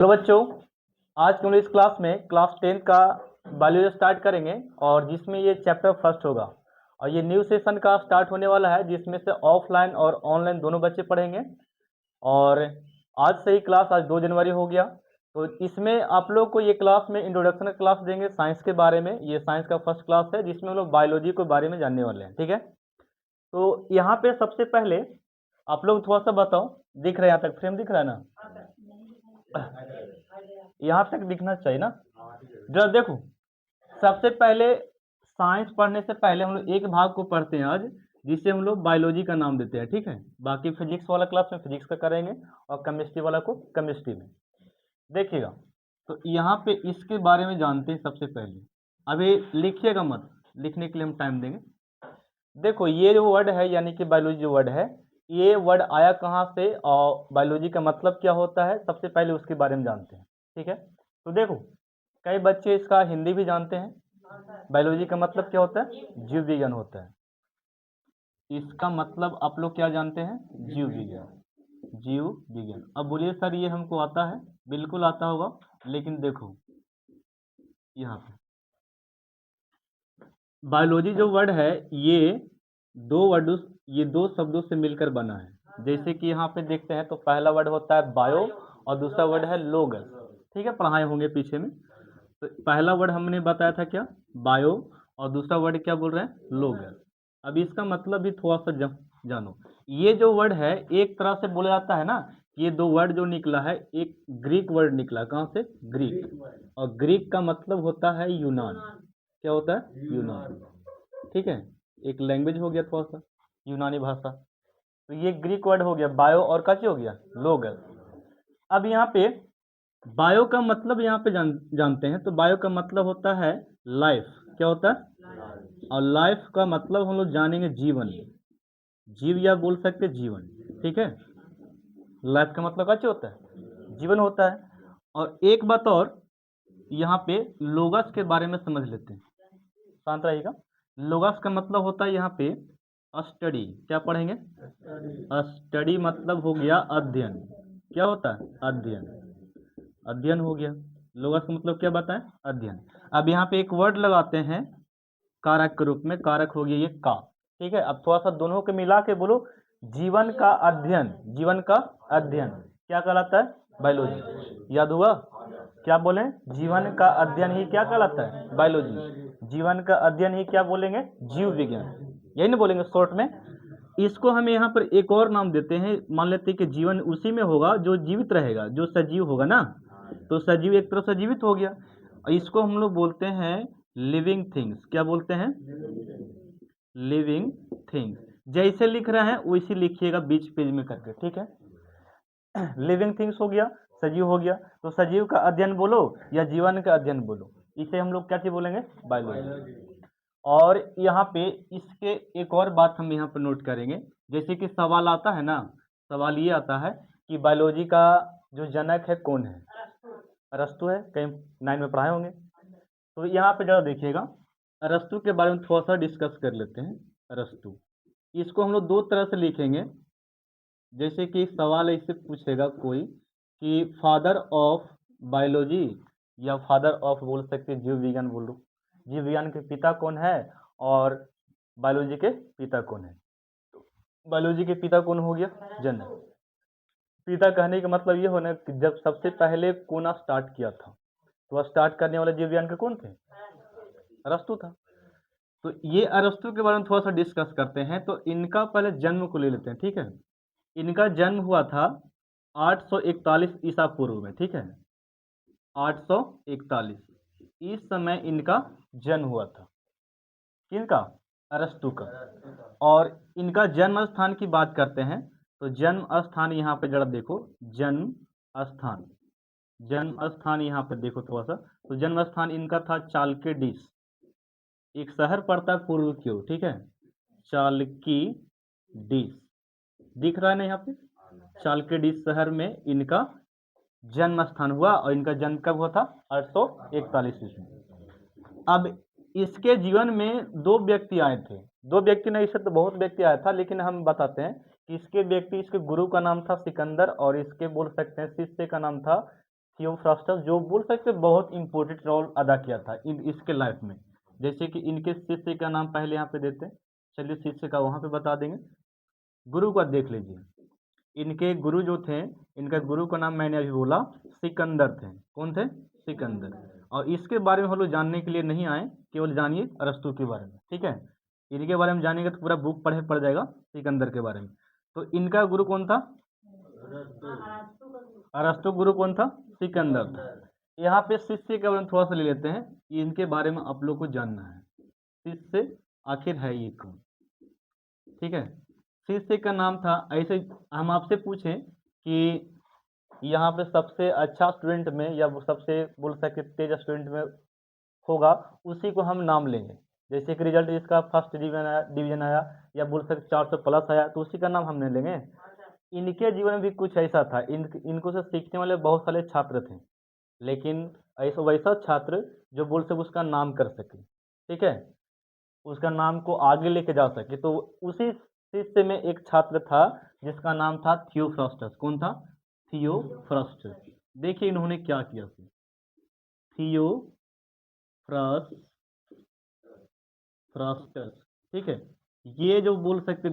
Hello बच्चों, आज के हम लोग इस क्लास में क्लास 10 का बायोलॉजी स्टार्ट करेंगे और जिसमें ये चैप्टर फर्स्ट होगा और ये न्यू सेशन का स्टार्ट होने वाला है जिसमें से ऑफलाइन और ऑनलाइन दोनों बच्चे पढ़ेंगे। और आज से ही क्लास, आज 2 जनवरी हो गया, तो इसमें आप लोग को ये क्लास में इंट्रोडक्शन क्लास देंगे साइंस के बारे में। ये साइंस का फर्स्ट क्लास है जिसमें हम लोग बायोलॉजी के बारे में जानने वाले हैं, ठीक है। तो यहाँ पे सबसे पहले आप लोग थोड़ा सा बताओ, दिख रहा है यहाँ तक फ्रेम दिख रहा है ना? यहाँ तक दिखना चाहिए ना? जरा देखो, सबसे पहले साइंस पढ़ने से पहले हम लोग एक भाग को पढ़ते हैं आज, जिसे हम लोग बायोलॉजी का नाम देते हैं, ठीक है। बाकी फिजिक्स वाला क्लास में फिजिक्स का करेंगे और केमिस्ट्री वाला को केमिस्ट्री में। देखिएगा, तो यहाँ पे इसके बारे में जानते हैं सबसे पहले। अभी लिखिएगा मत, लिखने के लिए हम टाइम देंगे। देखो, ये जो वर्ड है यानी कि बायोलॉजी जो वर्ड है, ये वर्ड आया कहाँ से और बायोलॉजी का मतलब क्या होता है, सबसे पहले उसके बारे में जानते हैं, ठीक है। तो देखो, कई बच्चे इसका हिंदी भी जानते हैं। बायोलॉजी का मतलब क्या होता है? जीव विज्ञान होता है। इसका मतलब आप लोग क्या जानते हैं? जीव विज्ञान। जीव विज्ञान। अब बोलिए सर ये हमको आता है, बिल्कुल आता होगा, लेकिन देखो यहाँ पे बायोलॉजी जो वर्ड है ये दो शब्दों से मिलकर बना है। जैसे कि यहाँ पे देखते हैं तो पहला वर्ड होता है बायो और दूसरा वर्ड है लोगस, ठीक है, पढ़ाए होंगे पीछे में। तो पहला वर्ड हमने बताया था क्या? बायो, और दूसरा वर्ड क्या बोल रहे हैं? लोगस। अब इसका मतलब भी थोड़ा सा जानो। ये जो वर्ड है एक तरह से बोला जाता है ना, ये दो वर्ड जो निकला है एक ग्रीक वर्ड निकला। कहाँ से? ग्रीक। और ग्रीक का मतलब होता है यूनान। क्या होता है? यूनान, ठीक है। एक लैंग्वेज हो गया थोड़ा सा, यूनानी भाषा। तो ये ग्रीक वर्ड हो गया बायो, और क्या हो गया? लोगस। अब यहाँ पे बायो का मतलब यहाँ पे जानते हैं, तो बायो का मतलब होता है लाइफ। क्या होता है? और लाइफ का मतलब हम लोग जानेंगे जीवन। जीव या बोल सकते जीवन, ठीक है। लाइफ का मतलब क्या होता है? जीवन होता है। और एक बात और, यहाँ पे लोगस के बारे में समझ लेते हैं, शांत रहिएगा। लोगस का मतलब होता है यहाँ पे स्टडी। क्या पढ़ेंगे? स्टडी मतलब हो गया अध्ययन। क्या होता है? अध्ययन। अध्ययन हो गया। लोगस का मतलब क्या बताएं? अध्ययन। अब यहाँ पे एक वर्ड लगाते हैं कारक के रूप में, कारक हो गया ये का, ठीक है। अब थोड़ा सा दोनों के मिला के बोलो, जीवन का अध्ययन। जीवन का अध्ययन क्या कहलाता है? बायोलॉजी। याद हुआ? क्या बोले? जीवन का अध्ययन ही क्या कहलाता है? बायोलॉजी। जीवन का अध्ययन ही क्या बोलेंगे? जीव विज्ञान। यही ना बोलेंगे शॉर्ट में। इसको हम यहाँ पर एक और नाम देते हैं, मान लेते हैं कि जीवन उसी में होगा जो जीवित रहेगा, जो सजीव होगा ना। तो सजीव एक तरह से जीवित हो गया। इसको हम लोग बोलते हैं लिविंग थिंग्स। क्या बोलते हैं? Living things. जैसे लिख रहे हैं वैसे लिखिएगा बीच पेज में करके, ठीक है। लिविंग थिंग्स हो गया, सजीव हो गया। तो सजीव का अध्ययन बोलो या जीवन का अध्ययन बोलो, इसे हम लोग क्या चीज बोलेंगे? बायोलॉजी। और यहाँ पे इसके एक और बात हम यहाँ पर नोट करेंगे, जैसे कि सवाल आता है ना, सवाल ये आता है कि बायोलॉजी का जो जनक है कौन है? अरस्तु है, कहीं 9 में पढ़ाए होंगे। तो यहाँ पे जरा देखिएगा, अरस्तु के बारे में थोड़ा सा डिस्कस कर लेते हैं। अरस्तु, इसको हम लोग दो तरह से लिखेंगे। जैसे कि सवाल ऐसे पूछेगा कोई कि फादर ऑफ बायोलॉजी, या फादर ऑफ बोल सकते जीव विज्ञान बोलो, जीव विज्ञान के पिता कौन है और बायोलॉजी के पिता कौन है? बायोलॉजी के पिता कौन हो गया? जनक। पिता कहने का मतलब ये होना कि जब सबसे पहले कोना स्टार्ट किया था, तो स्टार्ट करने वाले जीव विज्ञान के कौन थे? अरस्तु था। तो ये अरस्तु के बारे में थोड़ा सा डिस्कस करते हैं। तो इनका पहले जन्म को ले लेते हैं, ठीक है। इनका जन्म हुआ था 841 ईसा पूर्व में, ठीक है। 841 इस समय इनका जन्म हुआ था। किनका? अरस्तु का। और इनका जन्म स्थान की बात करते हैं, तो जन्म स्थान यहाँ पे जरा देखो, जन्म स्थान, जन्म स्थान यहाँ पे देखो थोड़ा सा। तो जन्म स्थान इनका था चालके डिस, एक शहर पड़ता है पूर्व की ओर, ठीक है। चालकी डिस दिख रहा है ना यहाँ पे? चालके डिस शहर में इनका जन्म स्थान हुआ, और इनका जन्म कब हुआ था? 841 ईस्वी। अब इसके जीवन में दो व्यक्ति आए थे, दो व्यक्ति नहीं, इससे तो बहुत व्यक्ति आया था, लेकिन हम बताते हैं कि इसके व्यक्ति, इसके गुरु का नाम था सिकंदर और इसके बोल सकते हैं शिष्य का नाम था थियोफ्रास्टस, जो बोल सकते बहुत इंपॉर्टेंट रोल अदा किया था इसके लाइफ में। जैसे कि इनके शिष्य का नाम पहले यहाँ पे देते हैं, चलिए शिष्य का वहाँ पे बता देंगे। गुरु का देख लीजिए, इनके गुरु जो थे, इनका गुरु का नाम मैंने अभी बोला सिकंदर थे। कौन थे? सिकंदर। और इसके बारे में हम लोग जानने के लिए नहीं आए, केवल जानिए अरस्तु के बारे में, ठीक है। इनके बारे में जानेंगे तो पूरा बुक पढ़ जाएगा सिकंदर के बारे में। तो इनका गुरु कौन था? अरस्तु गुरु कौन था? सिकंदर था। यहाँ पे शिष्य के बारे में थोड़ा सा ले लेते हैं, इनके बारे में आप लोग को जानना है, शिष्य आखिर है ये कौन, ठीक है। शिष्य का नाम था, ऐसे हम आपसे पूछें कि यहाँ पे सबसे अच्छा स्टूडेंट में या वो सबसे बोल सके तेज स्टूडेंट में होगा, उसी को हम नाम लेंगे। जैसे कि रिजल्ट इसका फर्स्ट डिवीजन आया या बोल सकते 400 प्लस आया, तो उसी का नाम हमने लेंगे। इनके जीवन में भी कुछ ऐसा था, इनको से सीखने वाले बहुत सारे छात्र थे, लेकिन ऐसा वैसा छात्र जो बोल सके उसका नाम कर सके, ठीक है, उसका नाम को आगे लेके जा सके। तो उसी शिष्य में एक छात्र था जिसका नाम था थियोफ्रास्टस। कौन था? थियोफ्रास्टस। देखिए इन्होंने क्या किया था। थियोफ्रास्टस, ठीक है, ये जो बोल सकते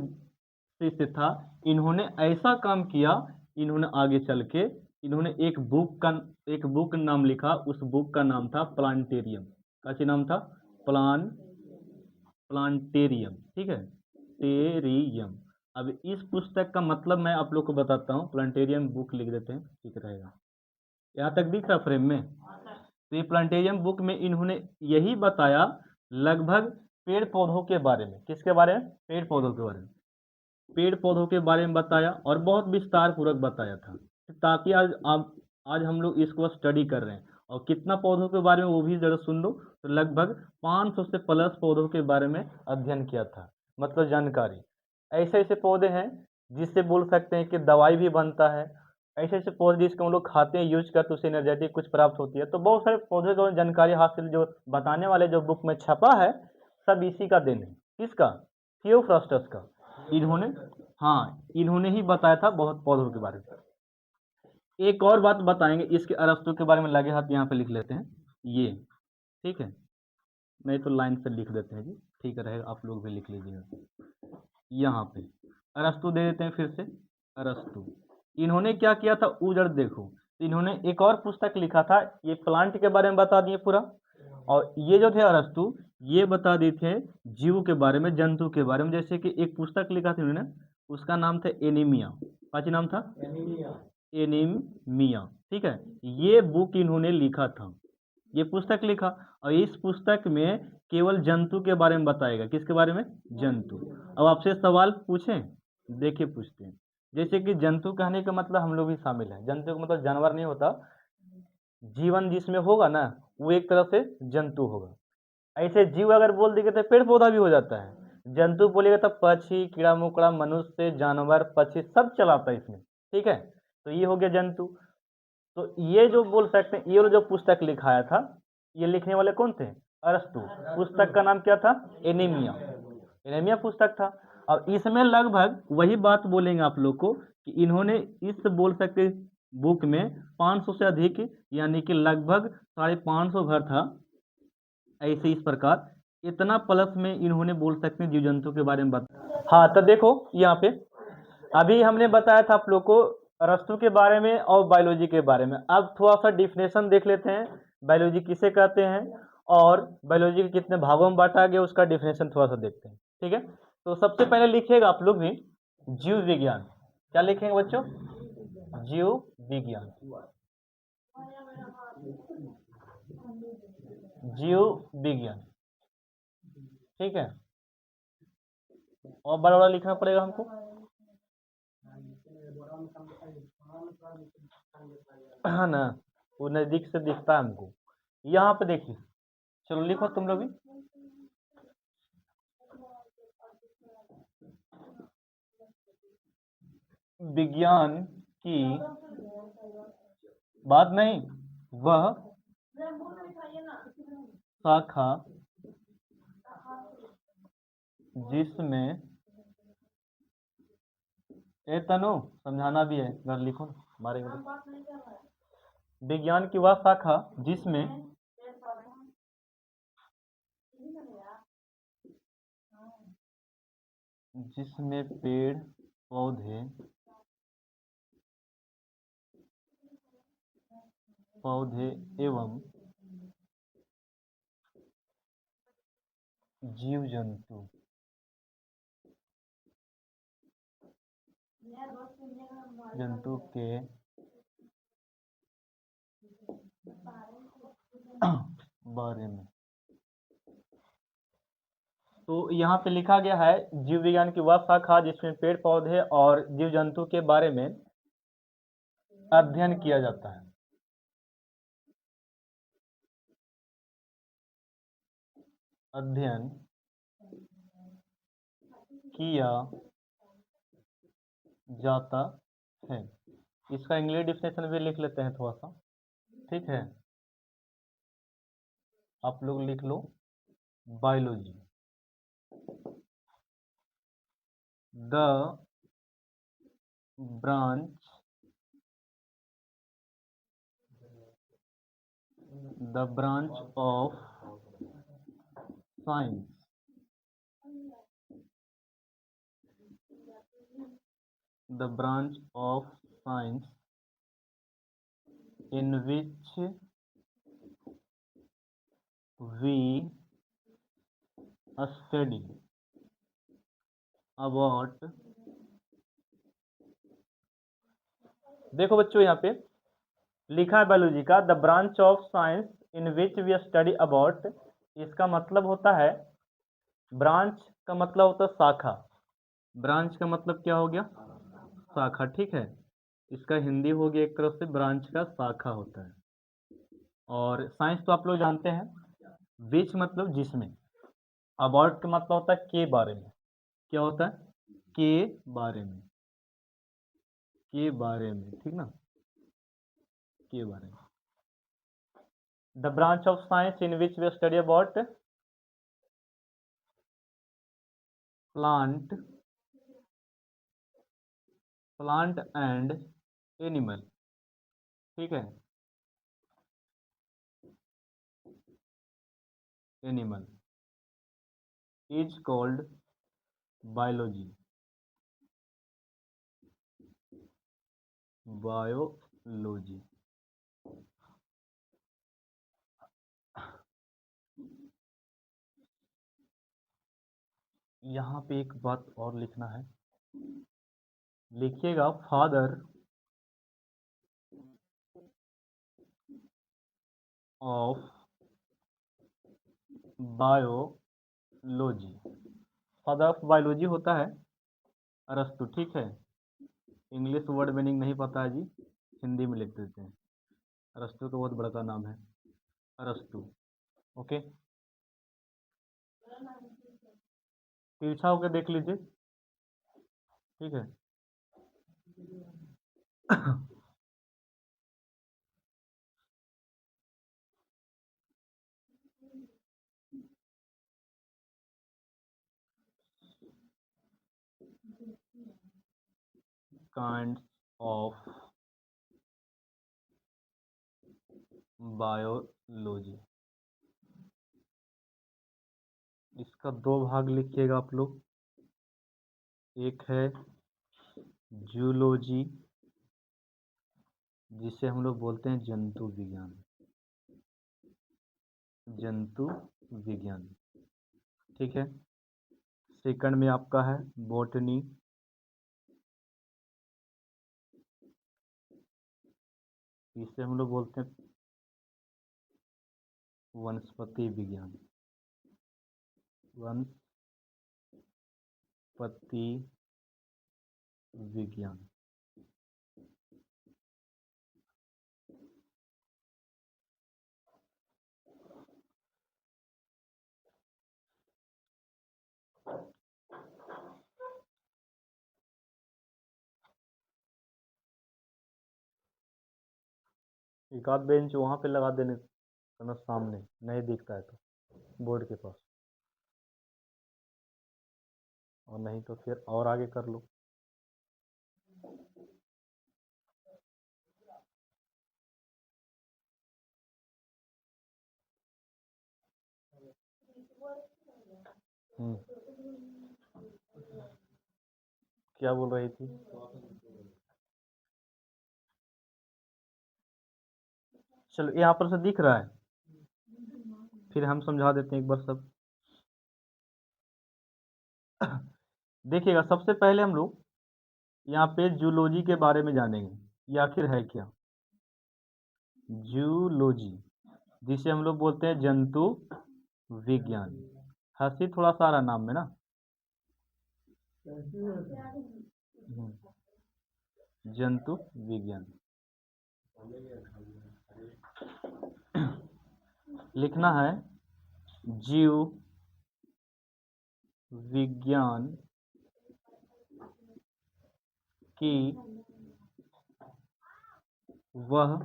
शिष्य था, इन्होंने ऐसा काम किया, इन्होंने आगे चल के इन्होंने एक बुक नाम लिखा। उस बुक का नाम था प्लांटेरियम। क्या नाम था? प्लांटेरियम, ठीक है, टेरियम। अब इस पुस्तक का मतलब मैं आप लोग को बताता हूँ, प्लांटेरियम बुक लिख देते हैं, ठीक रहेगा। यहाँ तक दिख रहा फ्रेम में? तो ये प्लांटेरियम बुक में इन्होंने यही बताया लगभग पेड़ पौधों के बारे में। किसके बारे में? पेड़ पौधों के बारे में। पेड़ पौधों के बारे में बताया और बहुत विस्तार पूर्वक बताया था, ताकि आज हम लोग इसको स्टडी कर रहे हैं। और कितना पौधों के बारे में वो भी जरा सुन लो, तो लगभग 500 से प्लस पौधों के बारे में अध्ययन किया था, मतलब जानकारी। ऐसे ऐसे पौधे हैं जिससे बोल सकते हैं कि दवाई भी बनता है। ऐसे ऐसे पौधे जिसको हम लोग खाते हैं, यूज करते, उससे एनर्जेटिक कुछ प्राप्त होती है। तो बहुत सारे पौधे की जानकारी हासिल जो बताने वाले जो बुक में छपा है, सब इसी का देन है। किसका? थियोफ्रास्टस का। इन्होंने, हाँ, इन्होंने ही बताया था बहुत पौधों के बारे में। एक और बात बताएंगे इसके, अरस्तु के बारे में लगे हाथ यहाँ पे लिख लेते हैं ये, ठीक है, नहीं तो लाइन से लिख देते हैं जी, ठीक रहेगा, आप लोग भी लिख लीजिएगा। यहाँ पे अरस्तु दे देते हैं फिर से। अरस्तु, इन्होंने क्या किया था? उजड़ देखो, इन्होंने एक और पुस्तक लिखा था, ये प्लांट के बारे में बता दिए पूरा। और ये जो थे अरस्तु, ये बता दिए थे जीव के बारे में, जंतु के बारे में। जैसे कि एक पुस्तक लिखा था इन्होंने, उसका नाम था एनीमिया। क्या नाम था? एनीमिया, ठीक है। ये बुक इन्होंने लिखा था, ये पुस्तक लिखा। और इस पुस्तक में केवल जंतु के बारे में बताएगा। किसके बारे में? जंतु। अब आपसे सवाल पूछें, देखिए पूछते हैं। जैसे कि जंतु कहने का मतलब हम लोग भी शामिल हैं। जंतु का मतलब जानवर नहीं होता, जीवन जिसमें होगा ना, वो एक तरह से जंतु होगा। ऐसे जीव अगर बोल देंगे तो पेड़ पौधा भी हो जाता है। जंतु बोलेगा तो पक्षी, कीड़ा मकोड़ा, मनुष्य, जानवर, पक्षी सब चलाता है इसमें, ठीक है। तो ये हो गया जंतु। तो ये जो बोल सकते हैं, ये जो पुस्तक लिखाया था, ये लिखने वाले कौन थे? अरस्तु। पुस्तक का नाम क्या था? एनीमिया। एनीमिया पुस्तक था। और इसमें लगभग वही बात बोलेंगे आप लोग को कि इन्होंने इस बोल सकते बुक में 500 से अधिक, यानी कि लगभग 550 घर था, ऐसे इस प्रकार इतना प्लस में इन्होंने बोल सकते हैं जीव जंतु के बारे में बता। हाँ, तो देखो यहाँ पे अभी हमने बताया था आप लोग को अरस्तु के बारे में और बायोलॉजी के बारे में। अब थोड़ा सा डिफिनेशन देख लेते हैं, बायोलॉजी किसे कहते हैं और बायोलॉजी के कितने भागों में बांटा गया, उसका डिफिनेशन थोड़ा सा देखते हैं, ठीक है। तो सबसे पहले लिखिएगा आप लोग भी जीव विज्ञान। क्या लिखेंगे बच्चों? जीव विज्ञान। जीव विज्ञान, ठीक है। और बड़ा बड़ा लिखना पड़ेगा हमको, है ना, वो नजदीक से दिखता है हमको। यहाँ पे देखिए, चलो लिखो तुम लोग भी। विज्ञान की बात नहीं, वह शाखा जिसमें, ए तनु समझाना भी है, घर लिखो ना, मारेंगे तो। विज्ञान की वह शाखा जिसमें पेड़ पौधे एवं जीव जंतु के बारे में। तो यहाँ पे लिखा गया है जीव विज्ञान की वह शाखा जिसमें पेड़ पौधे और जीव जंतु के बारे में अध्ययन किया जाता है। अध्ययन किया जाता है। इसका इंग्लिश डिफिनेशन भी लिख लेते हैं थोड़ा सा, ठीक है। आप लोग लिख लो biology, the branch of science in which we study about। देखो बच्चों यहाँ पे लिखा है बायोलॉजी का the branch of science in which we study about. इसका मतलब होता है, ब्रांच का मतलब होता है शाखा। ब्रांच का मतलब क्या हो गया? शाखा, ठीक है। इसका हिंदी हो गया एक तरफ से ब्रांच का शाखा होता है। और साइंस तो आप लोग जानते हैं, विच मतलब जिसमें, अबाउट का मतलब होता है के बारे में। क्या होता है? के बारे में, ठीक ना, के बारे में। The branch of science in which we study about plant and animal, ठीक है, एनिमल इज कॉल्ड बायोलॉजी। यहाँ पे एक बात और लिखना है, लिखिएगा father of biology. Father of biology होता है अरस्तु, ठीक है। इंग्लिश वर्ड मीनिंग नहीं पता है जी, हिंदी में लिख देते हैं। अरस्तु का बहुत बड़ा नाम है, अरस्तु, ओके। तिरछा होकर देख लीजिए, ठीक है। काइंड ऑफ बायोलॉजी, इसका दो भाग लिखिएगा आप लोग। एक है जूलॉजी, जिसे हम लोग बोलते हैं जंतु विज्ञान, ठीक है। सेकंड में आपका है बॉटनी, इसे हम लोग बोलते हैं वनस्पति विज्ञान। एक आध बेंच वहाँ पे लगा देने करना, सामने नहीं दिखता है तो बोर्ड के पास, और नहीं तो फिर और आगे कर लो। क्या बोल रही थी? चलो यहाँ पर से दिख रहा है, फिर हम समझा देते हैं एक बार सब। देखिएगा, सबसे पहले हम लोग यहाँ पे जूलॉजी के बारे में जानेंगे, ये आखिर है क्या। जूलॉजी, जिसे हम लोग बोलते हैं जंतु विज्ञान। हंसी थोड़ा सा आ रहा नाम में ना। जंतु विज्ञान लिखना है, जीव विज्ञान की वह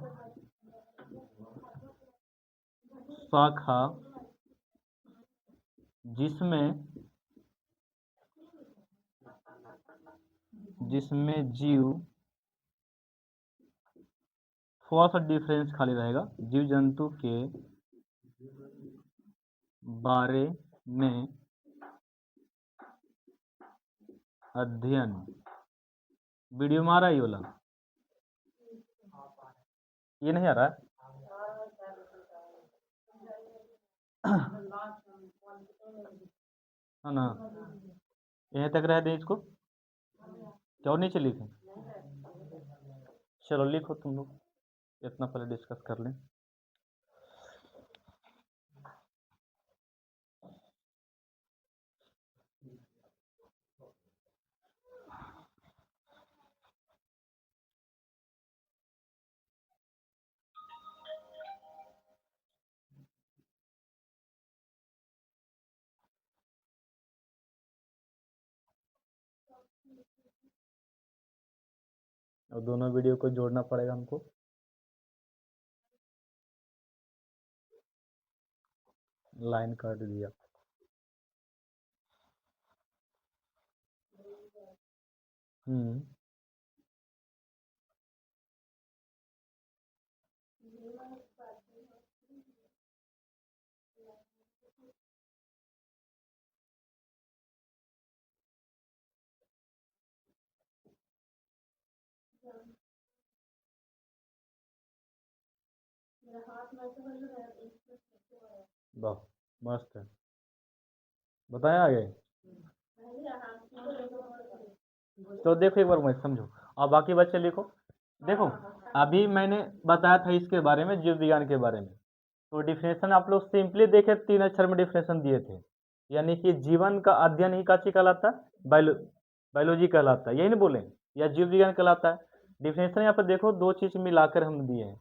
शाखा जिसमें जीव, थोड़ा सा डिफरेंस खाली रहेगा, जीव जंतु के बारे में अध्ययन। वीडियो में आ रहा है ये वाला? ये नहीं आ रहा है? है ना, यहीं तक रह दें इसको, क्या और नीचे लिखें? चलो लिखो तुम लोग, इतना पहले डिस्कस कर लें। और दोनों वीडियो को जोड़ना पड़ेगा हमको। लाइन काट दिया। वाह, मस्त है, बताया आगे। तो देखो एक बार मैं समझो, और बाकी बच्चे लिखो। देखो, अभी मैंने बताया था इसके बारे में, जीव विज्ञान के बारे में। तो डिफिनेशन आप लोग सिंपली देखे, 3 अक्षर में डिफिनेशन दिए थे, यानी कि जीवन का अध्ययन ही काची कहलाता है, बायोलॉजी कहलाता है, यही नहीं बोले, या जीव विज्ञान कहलाता है। डिफिनेशन यहाँ पर देखो, 2 चीज मिलाकर हम दिए हैं।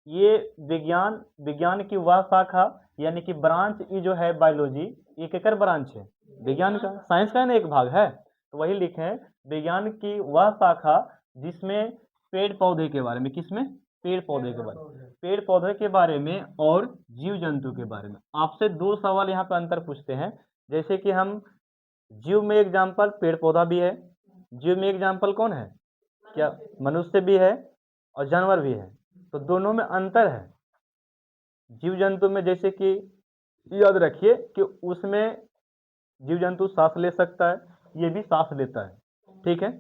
ये विज्ञान की वह शाखा, यानी कि ब्रांच, ये जो है बायोलॉजी, ये केकर ब्रांच है? विज्ञान का, साइंस का ना एक भाग है। तो वही लिखे हैं, विज्ञान की वह शाखा जिसमें पेड़ पौधे के बारे में, किसमें? पेड़ पौधे के बारे में, पेड़ पौधे के बारे में और जीव जंतु के बारे में। आपसे 2 सवाल यहाँ पे अंतर पूछते हैं, जैसे कि हम जीव में एग्जाम्पल पेड़ पौधा भी है, जीव में एग्जाम्पल कौन है? क्या मनुष्य भी है और जानवर भी है, तो दोनों में अंतर है। जीव जंतु में जैसे कि याद रखिए कि उसमें जीव जंतु सांस ले सकता है, ये भी सांस लेता है, ठीक है।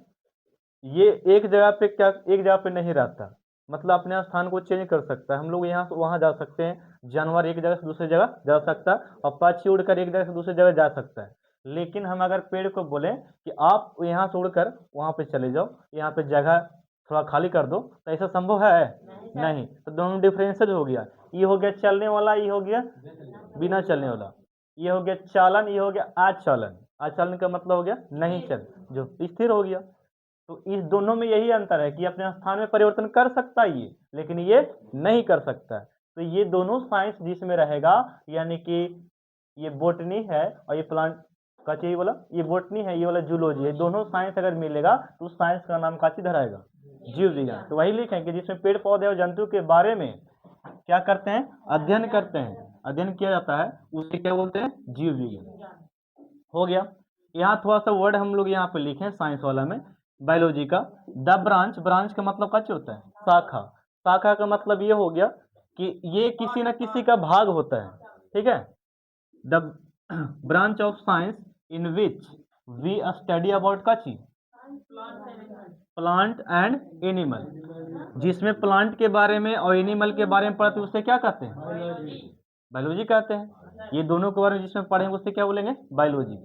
ये एक जगह पे नहीं रहता, मतलब अपने स्थान को चेंज कर सकता है। हम लोग यहाँ से वहाँ जा सकते हैं, जानवर एक जगह से दूसरी जगह जा सकता है, और पक्षी उड़कर एक जगह से दूसरी जगह जा सकता है। लेकिन हम अगर पेड़ को बोले कि आप यहाँ से उड़कर वहाँ पे चले जाओ, यहाँ पे जगह थोड़ा खाली कर दो, तो ऐसा संभव है? नहीं। तो दोनों डिफरेंशियल हो गया, ये हो गया चलने वाला, ये हो गया बिना चलने वाला। ये हो गया चालन, ये हो गया आचलन। आचलन का मतलब हो गया नहीं चल, जो स्थिर हो गया। तो इस दोनों में यही अंतर है कि अपने स्थान में परिवर्तन कर सकता है ये, लेकिन ये नहीं कर सकता है। तो ये दोनों साइंस जिसमें रहेगा, यानी कि ये बोटनी है और ये प्लांट का चाहिए बोला, ये बोटनी है, ये वाला जूलॉजी है। दोनों साइंस अगर मिलेगा तो उस साइंस का नाम काची धराएगा? जीव विज्ञान। तो वही लिखें कि जिसमें पेड़ पौधे और जंतु के बारे में क्या करते हैं? अध्ययन करते हैं, अध्ययन किया जाता है, उसे क्या बोलते हैं? जीव विज्ञान। हो गया। यहाँ थोड़ा सा वर्ड हम लोग यहाँ पे लिखे साइंस वाला में, बायोलॉजी का। द ब्रांच, ब्रांच का मतलब क्या होता है? शाखा। शाखा का मतलब ये हो गया कि ये किसी न किसी का भाग होता है, ठीक है। The branch of science in which we study about का चीज प्लांट एंड एनिमल, जिसमें प्लांट के बारे में और एनिमल के बारे में पढ़ते उसे क्या कहते हैं? बायोलॉजी कहते हैं। ये दोनों के बारे में जिसमें पढ़ेंगे उसे क्या बोलेंगे? बायोलॉजी।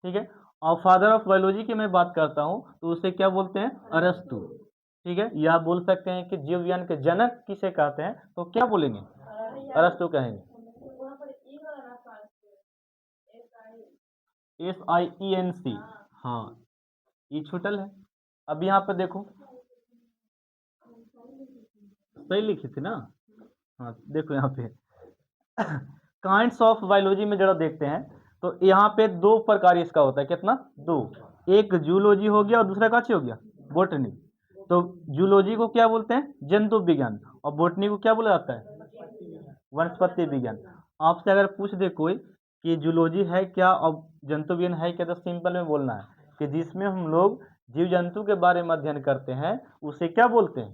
ठीक है। और फादर ऑफ बायोलॉजी की मैं बात करता हूँ तो उसे क्या बोलते हैं? अरस्तु। ठीक है। या आप बोल सकते हैं कि जीव विज्ञान के जनक किसे कहते हैं तो क्या बोलेंगे? अरस्तु कहेंगे। SIENC। हाँ, ये छुटल है। अब यहाँ पे देखो, सही लिखी थी ना? हाँ देखो यहाँ पे काइंड्स ऑफ बायोलॉजी में जरा देखते हैं तो यहाँ पे दो प्रकार इसका होता है। कितना? दो। एक जूलॉजी हो गया और दूसरा काची हो गया? बोटनी। तो जूलॉजी को क्या बोलते हैं? जंतु विज्ञान। और बोटनी को क्या बोला जाता है? वनस्पति विज्ञान। आपसे अगर पूछ दे कोई कि जूलॉजी है क्या और जंतु विज्ञान है क्या, तो सिंपल में बोलना है कि जिसमें हम लोग जीव जंतु के बारे में अध्ययन करते हैं उसे क्या बोलते हैं?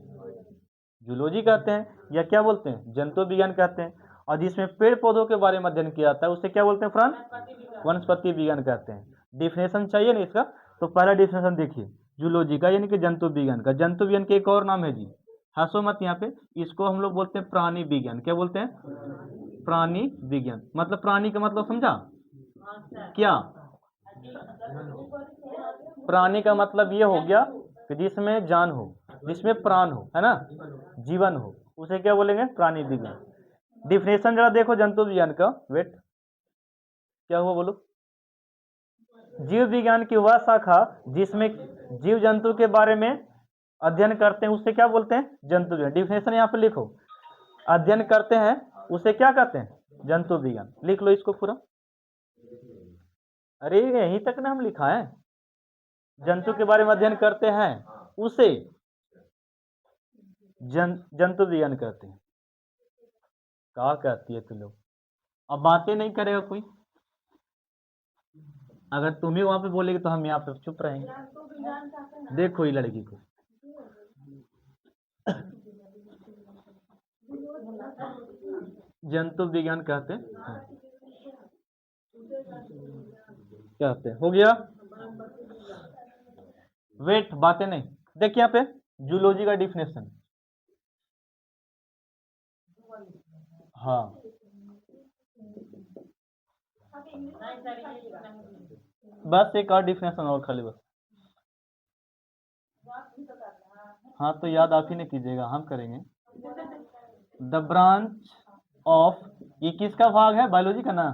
जूलॉजी कहते हैं। या क्या बोलते हैं? जंतु विज्ञान कहते हैं। और जिसमें पेड़ पौधों के बारे में अध्ययन किया जाता है उसे क्या बोलते हैं फ्रांस? वनस्पति विज्ञान कहते हैं। डिफिनेशन चाहिए ना इसका? तो पहला डिफिनेशन देखिए जूलॉजी का, यानी कि जंतु विज्ञान का। जंतु विज्ञान के एक और नाम है जी, हंसो मत यहाँ पे, इसको हम लोग बोलते हैं प्राणी विज्ञान। क्या बोलते हैं? प्राणी विज्ञान। मतलब प्राणी का मतलब समझा क्या? प्राणी का मतलब ये हो गया कि जिसमें जान हो, जिसमें प्राण हो, है ना, जीवन हो, उसे क्या बोलेंगे? प्राणी विज्ञान। डिफिनेशन जरा देखो जंतु विज्ञान का। वेट, क्या हुआ बोलो? जीव विज्ञान की वह शाखा जिसमें जीव जंतु के बारे में अध्ययन करते हैं उसे क्या बोलते हैं? जंतु विज्ञान। डिफिनेशन यहाँ पे लिखो, अध्ययन करते हैं उसे क्या कहते हैं? जंतु विज्ञान। लिख लो इसको पूरा। अरे यहीं तक ना हम लिखा है, जंतु के बारे में अध्ययन करते हैं उसे जंतु विज्ञान कहते हैं। क्या कहती है तू लोग? अब बातें नहीं करेगा कोई। अगर तुम ही वहां पे बोलेगी तो हम यहाँ पे चुप रहेंगे। देखो ये लड़की को जंतु विज्ञान कहते हैं। कहते हैं। हो गया? वेट, बातें नहीं। देखिए यहाँ पे जूलॉजी का डिफिनेशन। हाँ, बस एक और डिफिनेशन और खाली बस। हाँ तो याद आप ही ने कीजिएगा, हम करेंगे। द ब्रांच ऑफ, ये किसका भाग है? बायोलॉजी का ना।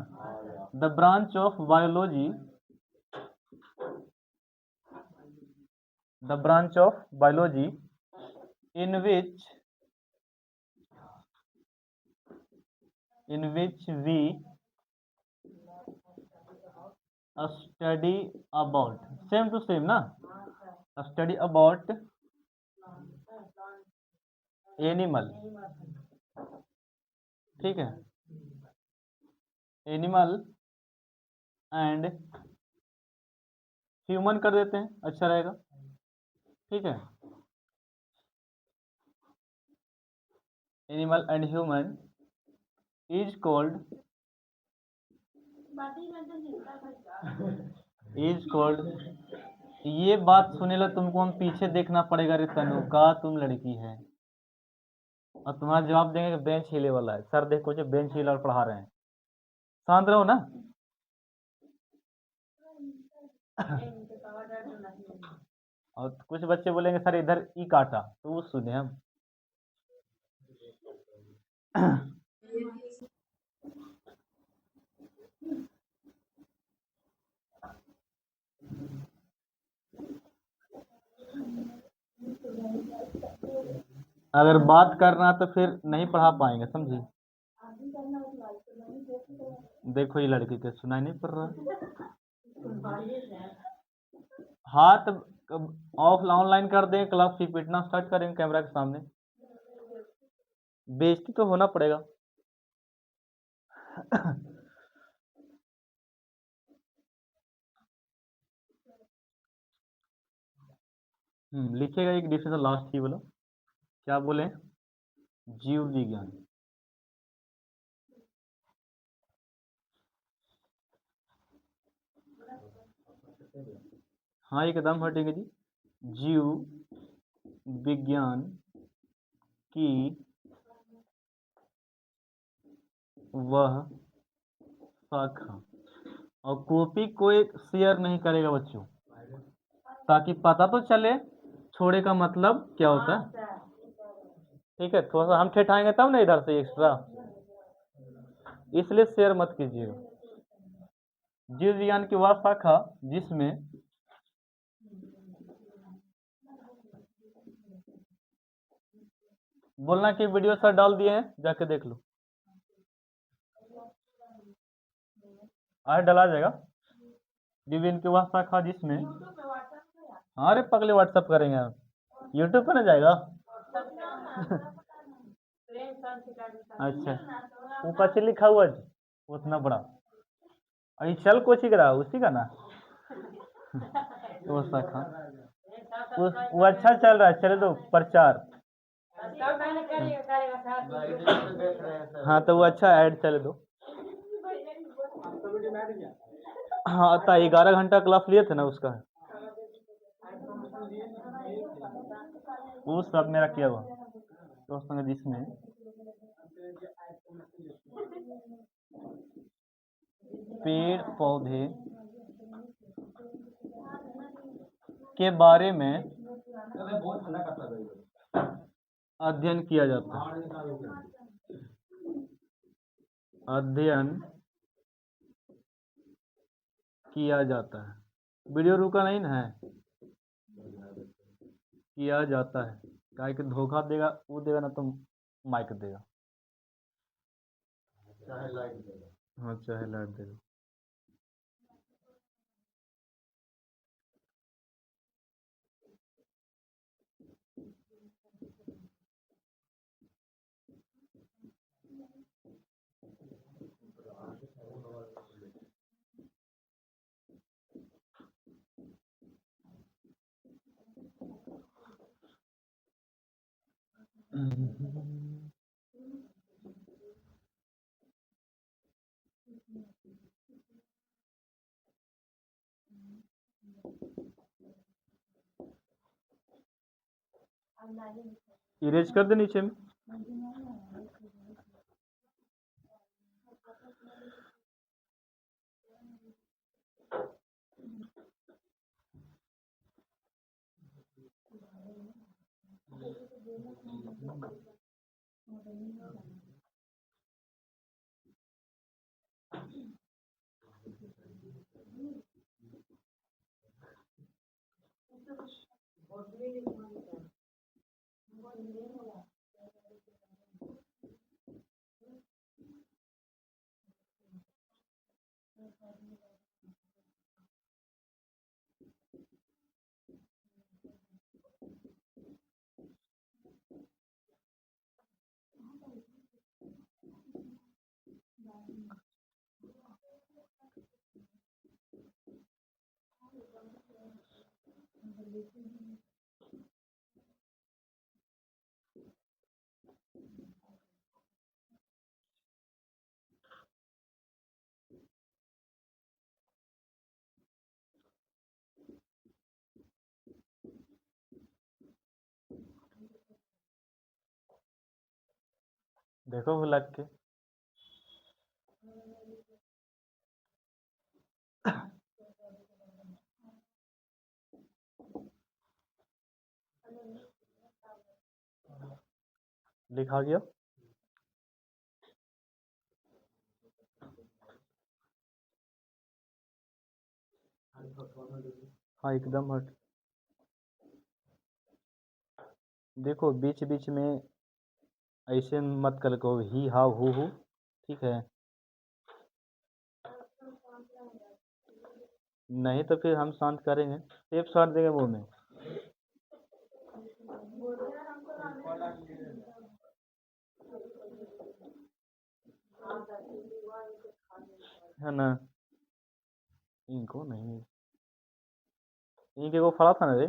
The branch of biology, the branch of biology in which we study about, same to same ना, study about एनिमल। ठीक है, एनिमल एंड ह्यूमन कर देते हैं, अच्छा रहेगा। ठीक है, animal and human is called ये बात सुने ला तुमको हम पीछे देखना पड़ेगा रे तनु का, तुम लड़की है और तुम्हारा जवाब देंगे कि बेंच हिले वाला है। सर देखो जो बेंच हिला और पढ़ा रहे हैं, शांत रहो ना। और कुछ बच्चे बोलेंगे सर इधर ई काटा, तो वो सुने हम। अगर बात करना तो फिर नहीं पढ़ा पाएंगे, समझी? देखो ये लड़की के सुनाई नहीं पड़ रहा। हाँ तो ऑफ ऑनलाइन कर दें, क्लास फी पीटना स्टार्ट करेंगे कैमरा के सामने। बेइज्जती तो होना पड़ेगा। लिखेगा एक डिफिनेशन लास्ट की, बोलो क्या बोले? जीव विज्ञान। हाँ एकदम हटेंगे जी। जीव विज्ञान की वह शाखा, और कॉपी कोई शेयर नहीं करेगा बच्चों, ताकि पता तो चले छोड़े का मतलब क्या होता है। ठीक है, थोड़ा सा हम ठेठाएंगे तब ना इधर से एक्स्ट्रा, इसलिए शेयर मत कीजिएगा। जीव विज्ञान की वह शाखा जिसमें बोलना कि वीडियो सर डाल दिए हैं, जाके देख लो, आज डला जाएगा। जीव विज्ञान की वह शाखा जिसमें, हाँ अरे पगले व्हाट्सअप करेंगे आप, यूट्यूब पे ना जाएगा। अच्छा, वो कैसे लिखा हुआ जी उतना बड़ा, अभी चल कोची करा उसी का ना। वो शाखा वो अच्छा चल रहा है, चले दो प्रचार। हाँ तो वो अच्छा ऐड चले दो। हाँ तो 11 घंटा क्लास लिए थे ना उसका, वो सब मेरा किया हुआ दोस्तों ने, जिसमें पेड़ पौधे के बारे में अध्ययन किया जाता है, अध्ययन किया जाता है। वीडियो रुका नहीं ना है, किया जाता है, काहे कि धोखा देगा वो देगा ना तो माइक देगा, हाँ चाहे लाइट देगा। इरेज कर दे नीचे में। देखो वो लग के लिखा गया। हाँ एकदम हट, देखो बीच बीच में ऐसे मत कर कहो ही हा हु, ठीक है, नहीं तो फिर हम शांत करेंगे, टेप साट देंगे मुंह में। है ना, इनको नहीं, इनके को फड़ा था ना रे।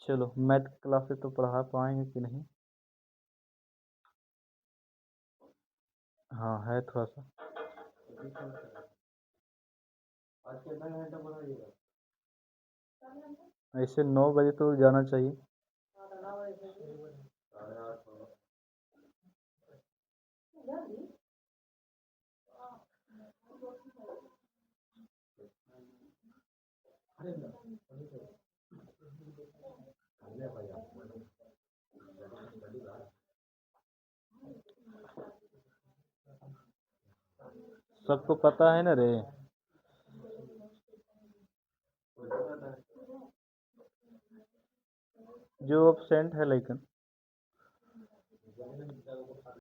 चलो मैथ क्लास से तो पढ़ा पाएंगे कि नहीं। हाँ है थोड़ा सा। ऐसे 9 बजे तो जाना चाहिए। सबको पता है ना रे। जो एब्सेंट है लेकिन